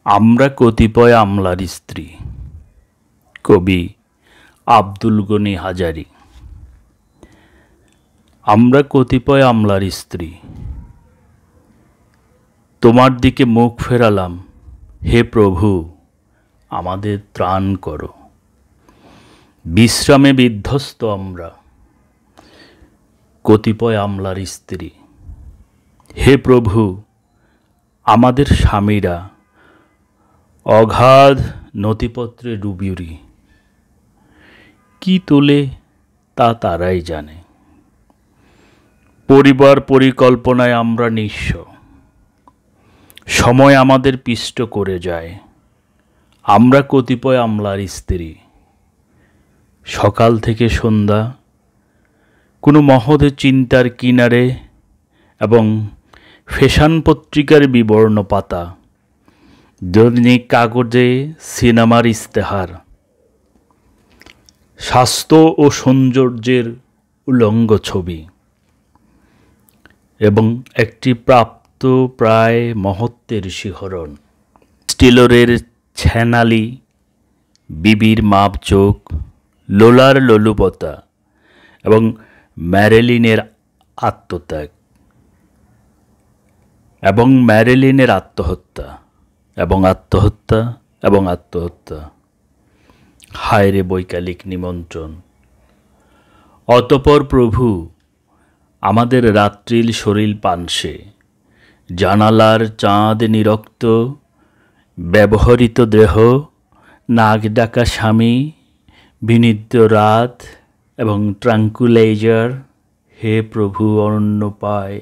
আমরা কতিপয় আমলার স্ত্রী। কবি আব্দুল গনি হাজারী। আমরা কতিপয় আমলার স্ত্রী, তোমার দিকে মুখ ফেরালাম, হে প্রভু আমাদের ত্রাণ করো। বিশ্রামে বিধ্বস্ত আমরা, কতিপয় আমলার স্ত্রী, হে প্রভু আমাদের স্বামীরা অগাধ নথিপত্রে ডুবিউরি। কি তোলে তা তারাই জানে। পরিবার পরিকল্পনায় আমরা নিঃস্ব, সময় আমাদের পিষ্ট করে যায়। আমরা কতিপয় আমলার স্ত্রী, সকাল থেকে সন্ধ্যা কোনো মহৎ চিন্তার কিনারে এবং ফ্যাশন পত্রিকার বিবর্ণ পাতা, দৈনিক কাগজে সিনেমার ইস্তেহার, স্বাস্থ্য ও সৌন্দর্যের উলঙ্গ ছবি এবং একটি প্রাপ্ত প্রায় মহত্বের শিহরণ। স্টিলরের ছ্যানালি, বিবির মাপ চোখ, লোলার লোলুপতা এবং ম্যারিলিনের আত্মত্যাগ এবং ম্যারিলিনের আত্মহত্যা এবং আত্মহত্যা এবং আত্মহত্যা। হায় রে বৈকালিক নিমন্ত্রণ। অতপর প্রভু আমাদের রাত্রিল শরীর পানসে, জানালার চাঁদ নিরক্ত, ব্যবহৃত দেহ, নাক ডাকা স্বামী, বিনিদ্র রাত এবং ট্রাঙ্কুলাইজার। হে প্রভু অনন্য পায়,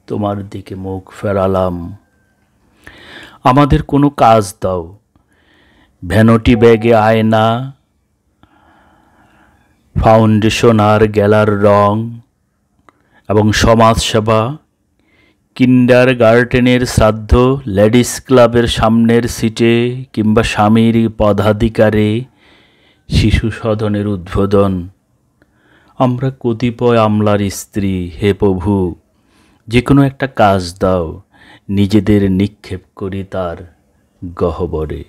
তোমার দিকে মুখ ফেরালাম। আমাদের কোনো কাজ দাও, ভ্যানিটি ব্যাগে আয়না, ফাউন্ডেশন আর গেলার রং এবং সমাজসেবা, কিন্ডার গার্ডেনের শ্রাদ্ধ, লেডিস ক্লাবের সামনের সিটে কিংবা স্বামীর পদাধিকারে শিশু সদনের উদ্বোধন। আমরা কতিপয় আমলার স্ত্রী, হে প্রভু যে কোনো একটা কাজ দাও, নিজেদের নিক্ষেপ করি তার গহ্বরে।